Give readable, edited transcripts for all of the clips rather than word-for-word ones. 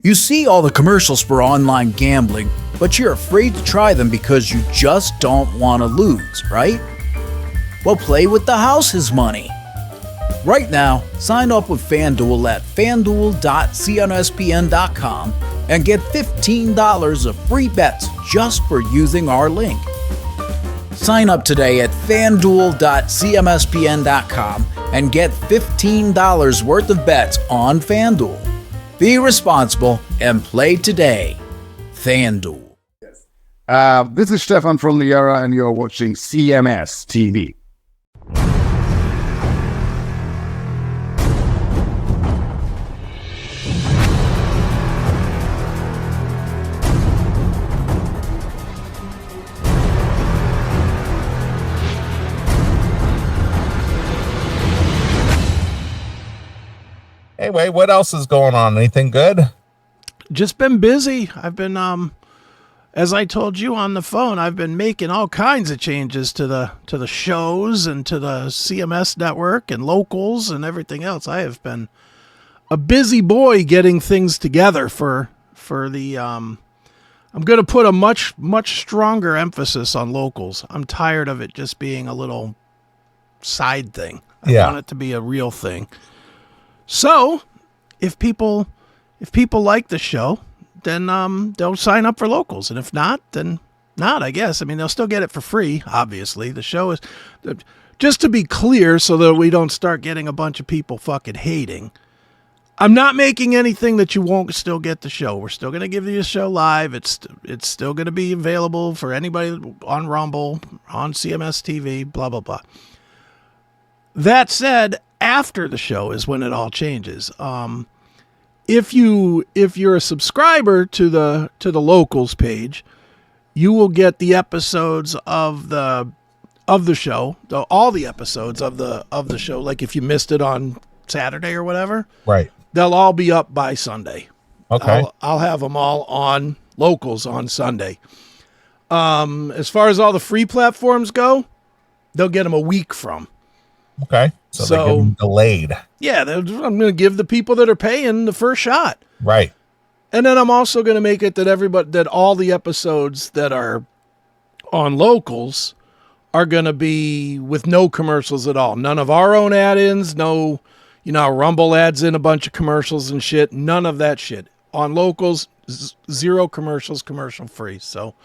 You see all the commercials for online gambling, but you're afraid to try them because you just don't want to lose, right? Well, play with the house's money. Right now, sign up with FanDuel at fanduel.cnspn.com and get $15 of free bets just for using our link. Sign up today at fanduel.cmspn.com and get $15 worth of bets on FanDuel. Be responsible and play today. FanDuel. This is Stefan from the Era, and you're watching CMS TV. Anyway, what else is going on? Anything good? Just been busy. I've been, as I told you on the phone, I've been making all kinds of changes to the shows and to the CMS network and locals and everything else. I have been a busy boy getting things together for the. I'm going to put a much stronger emphasis on locals. I'm tired of it just being a little side thing. I want it to be a real thing. So, if people like the show, then they'll sign up for locals, and if not, then not, I guess. I mean, they'll still get it for free, obviously. The show is, just to be clear so that we don't start getting a bunch of people fucking hating, I'm not making anything that you won't still get the show. We're still going to give you the show live. It's still going to be available for anybody on Rumble, on CMS TV, blah, blah, blah. That said, after the show is when it all changes. If you're a subscriber to the locals page, you will get the episodes of the show, all the episodes of the show. Like if you missed it on Saturday or whatever, right? They'll all be up by Sunday. Okay, I'll have them all on locals on Sunday. As far as all the free platforms go, they'll get them a week from. Okay. So they're getting delayed. Yeah, I'm going to give the people that are paying the first shot. Right. And then I'm also going to make it that all the episodes that are on locals are going to be with no commercials at all. None of our own add-ins, no, Rumble adds in a bunch of commercials and shit. None of that shit. On locals, zero commercials, commercial free. So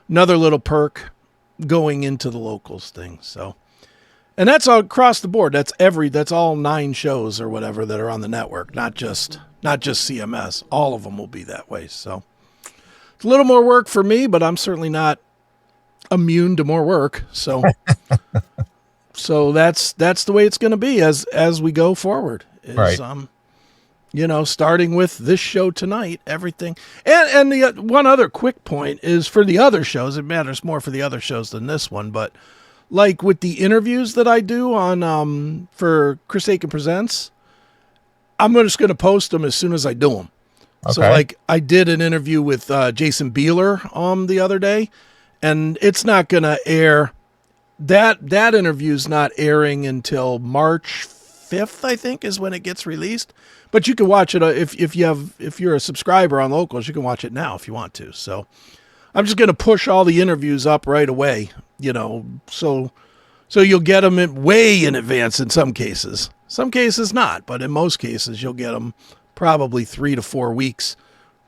another little perk going into the locals thing. So. And that's all across the board. That's all 9 shows or whatever that are on the network, not just CMS. All of them will be that way. So it's a little more work for me, but I'm certainly not immune to more work. So so that's the way it's going to be as we go forward. Right. Starting with this show tonight, everything. And the one other quick point is for the other shows. It matters more for the other shows than this one, but like with the interviews that I do on for Chris Aiken Presents, I'm just going to post them as soon as I do them. Okay. So like I did an interview with Jason Beeler the other day, and it's not going to air. That interview's not airing until March 5th, I think, is when it gets released. But you can watch it if you're a subscriber on locals, you can watch it now if you want to. So I'm just going to push all the interviews up right away. So you'll get them way in advance in some cases. Some cases not, but in most cases you'll get them probably 3 to 4 weeks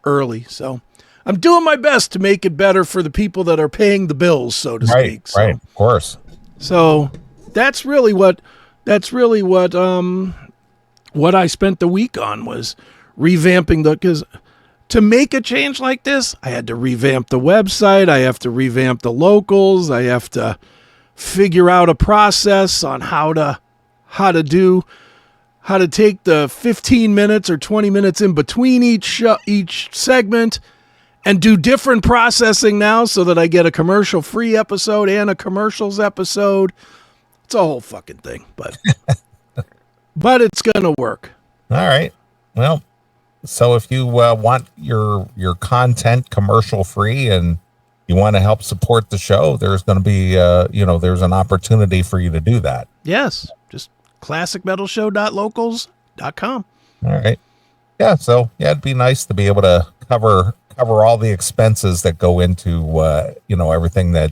early. So I'm doing my best to make it better for the people that are paying the bills, so to speak. So, right, of course. So that's really what I spent the week on was revamping because to make a change like this, I had to revamp the website. I have to revamp the locals. I have to figure out a process on how to take the 15 minutes or 20 minutes in between each segment and do different processing now so that I get a commercial-free episode and a commercials episode. It's a whole fucking thing, but it's going to work. All right. Well, so if you want your content commercial free and you want to help support the show, there's going to be, there's an opportunity for you to do that. Yes. Just classicmetalshow.locals.com. All right. yeah, so yeah, it'd be nice to be able to cover all the expenses that go into everything that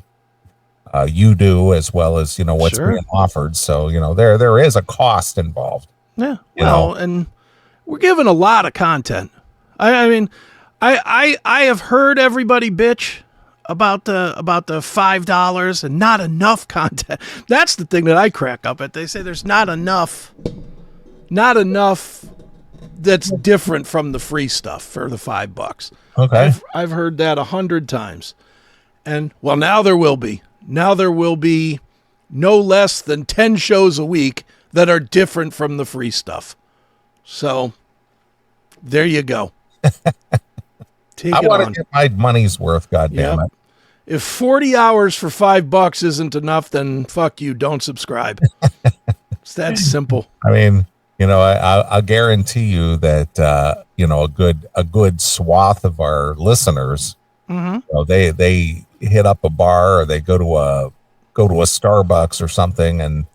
you do, as well as what's Sure. being offered. So there is a cost involved. Yeah. You know. Well, and we're given a lot of content. I mean, I have heard everybody bitch about the $5 and not enough content. That's the thing that I crack up at. They say there's not enough that's different from the free stuff for the $5. Okay. I've heard that 100 times. And well, now there will be. Now there will be no less than 10 shows a week that are different from the free stuff. So there you go. Take I it want on. to get my money's worth. God damn Yep. it. If 40 hours for $5 isn't enough, then fuck you. Don't subscribe. It's that simple. I mean, I guarantee you that a good swath of our listeners, they hit up a bar, or they go to a Starbucks or something, and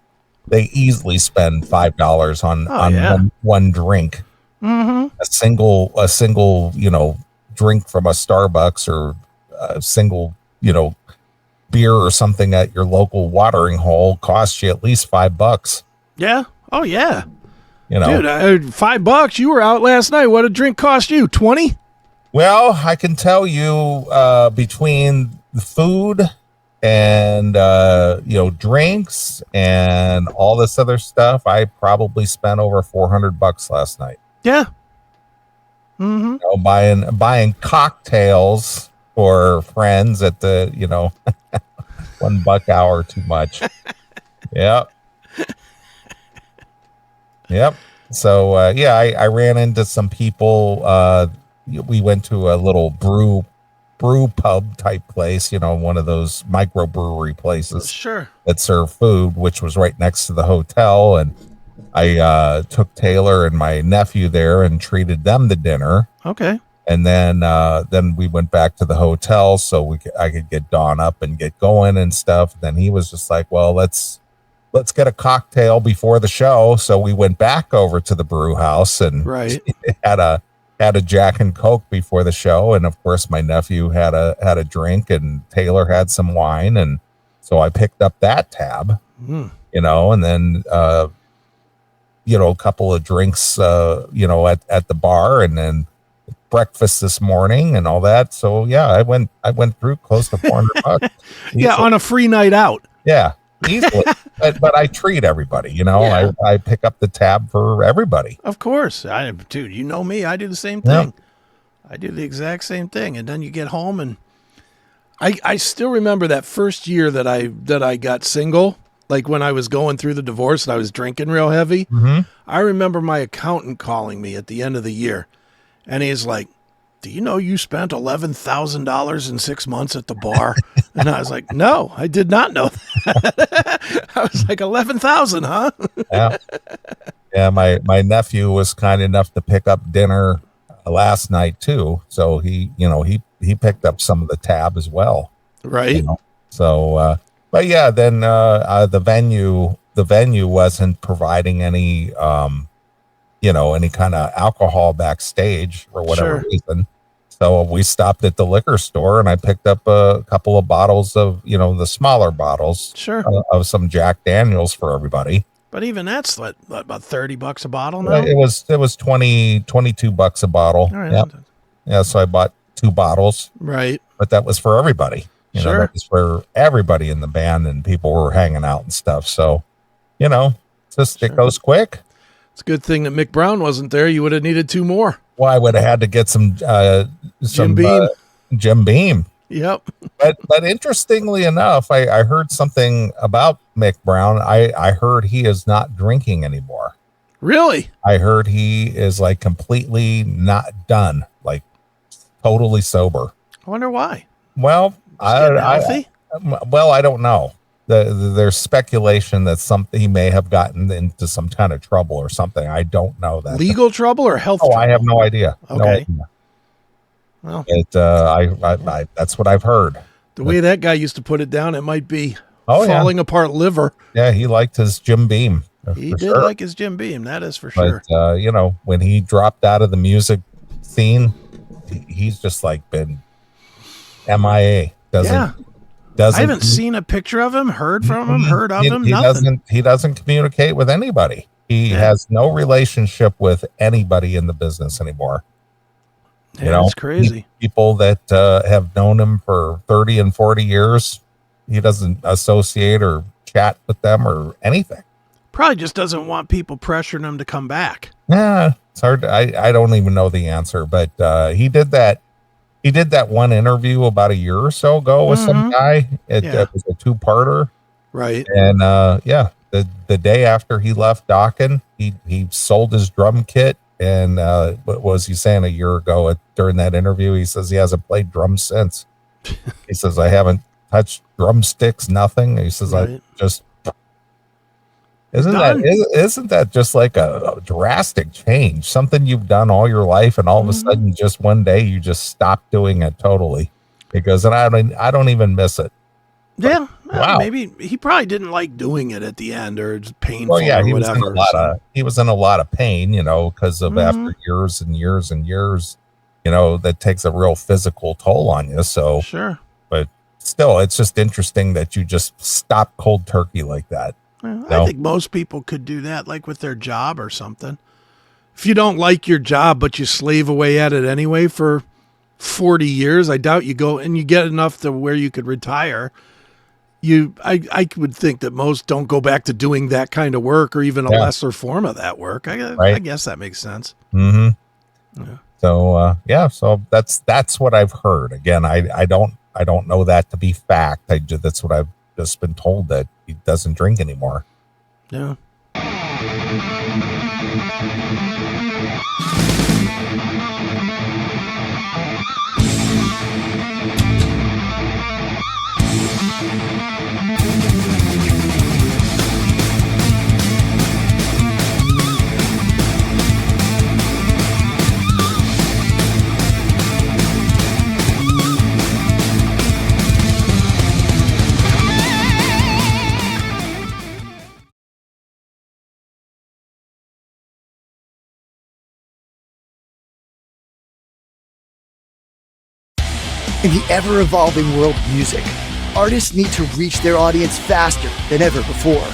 they easily spend $5 on one drink. A single drink from a Starbucks, or a single beer or something at your local watering hole costs you at least $5. Yeah. Oh yeah. Dude, $5. You were out last night. What did a drink cost you? 20? Well, I can tell you, between the food and drinks and all this other stuff, I probably spent over $400 last night. Yeah. Buying cocktails for friends at the $1 hour too much. Yep. So I ran into some people. We went to a little brew pub type place, one of those microbrewery places. Sure. That serve food, which was right next to the hotel. And I took Taylor and my nephew there and treated them to dinner. Okay. And then we went back to the hotel so I could get Dawn up and get going and stuff. Then he was just like, well, let's get a cocktail before the show. So we went back over to the brew house and had a Jack and Coke before the show. And of course my nephew had a drink, and Taylor had some wine. And so I picked up that tab, and then, a couple of drinks, at the bar, and then breakfast this morning and all that. So yeah, I went through close to $400. Yeah. On a free night out. Yeah. Easily. but I treat everybody, I pick up the tab for everybody. Of course. Dude, you know me. I do the same thing. I do the exact same thing. And then you get home, and I still remember that first year that I got single, like when I was going through the divorce and I was drinking real heavy. I remember my accountant calling me at the end of the year, and he's like, do you know you spent $11,000 in 6 months at the bar? And I was like, no, I did not know that. I was like, 11,000, huh? Yeah. My nephew was kind enough to pick up dinner last night too. So he picked up some of the tab as well. Right. So, but yeah, then, the venue wasn't providing any, any kind of alcohol backstage for whatever reason. So we stopped at the liquor store, and I picked up a couple of bottles of, the smaller bottles of some Jack Daniels for everybody. But even that's about $30 a bottle now. It was $22 a bottle. All right. Yep. Yeah. So I bought 2 bottles. Right. But that was for everybody. That was for everybody in the band, and people were hanging out and stuff. So, it goes quick. It's a good thing that Mick Brown wasn't there. You would have needed 2 more. Well, I would have had to get some Jim Beam. Jim Beam. Yep. But interestingly enough, I heard something about Mick Brown. I heard he is not drinking anymore. Really? I heard he is like completely not done, like totally sober. I wonder why. Well, I don't know. There's speculation that he may have gotten into some kind of trouble or something. I don't know that. Legal trouble or health trouble? I have no idea. Okay. No idea. Well, that's what I've heard. The way that guy used to put it down, it might be falling apart liver. Yeah, he liked his Jim Beam. He for did sure. like his Jim Beam, that is for sure. But when he dropped out of the music scene, he's just like been MIA. I Doesn't haven't seen a picture of him, heard from him, heard of him, he nothing. doesn't communicate with anybody. He has no relationship with anybody in the business anymore. Yeah, it's crazy. People that have known him for 30 and 40 years, he doesn't associate or chat with them or anything. Probably just doesn't want people pressuring him to come back. Yeah, it's hard. I don't even know the answer, but he did that. He did that one interview about a year or so ago with some guy. It was a 2-parter. Right. And the day after he left Dokken, he sold his drum kit. And what was he saying a year ago during that interview? He says he hasn't played drums since. He says, I haven't touched drumsticks, nothing. He says, I just isn't that just like a drastic change? Something you've done all your life, and all of a sudden, just one day, you just stop doing it totally. He goes, and I don't even miss it. Yeah, wow. Maybe he probably didn't like doing it at the end, or it's painful. Well, yeah, or he whatever. he was in a lot of pain, because of after years and years and years, that takes a real physical toll on you. So sure, but still, it's just interesting that you just stop cold turkey like that. I think most people could do that, like with their job or something. If you don't like your job, but you slave away at it anyway for 40 years, I doubt you go and you get enough to where you could retire. I would think that most don't go back to doing that kind of work, or even a lesser form of that work. I guess that makes sense. Mm-hmm. Yeah. So so that's what I've heard. Again, I don't know that to be fact. That's what I've just been told, that he doesn't drink anymore. Yeah. In the ever-evolving world of music, artists need to reach their audience faster than ever before.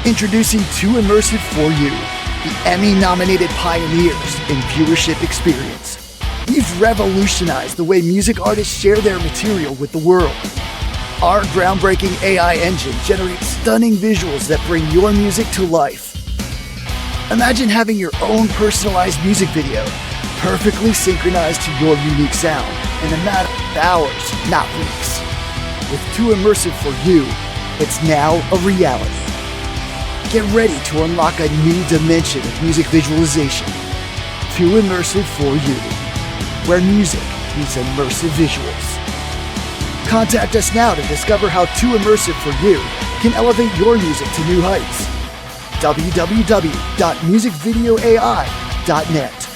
Introducing Too Immersive for You, the Emmy-nominated pioneers in viewership experience. We've revolutionized the way music artists share their material with the world. Our groundbreaking AI engine generates stunning visuals that bring your music to life. Imagine having your own personalized music video, perfectly synchronized to your unique sound in a matter of hours, not weeks. With Too Immersive for You, it's now a reality. Get ready to unlock a new dimension of music visualization. Too Immersive for You, where music meets immersive visuals. Contact us now to discover how Too Immersive for You can elevate your music to new heights. www.musicvideoai.net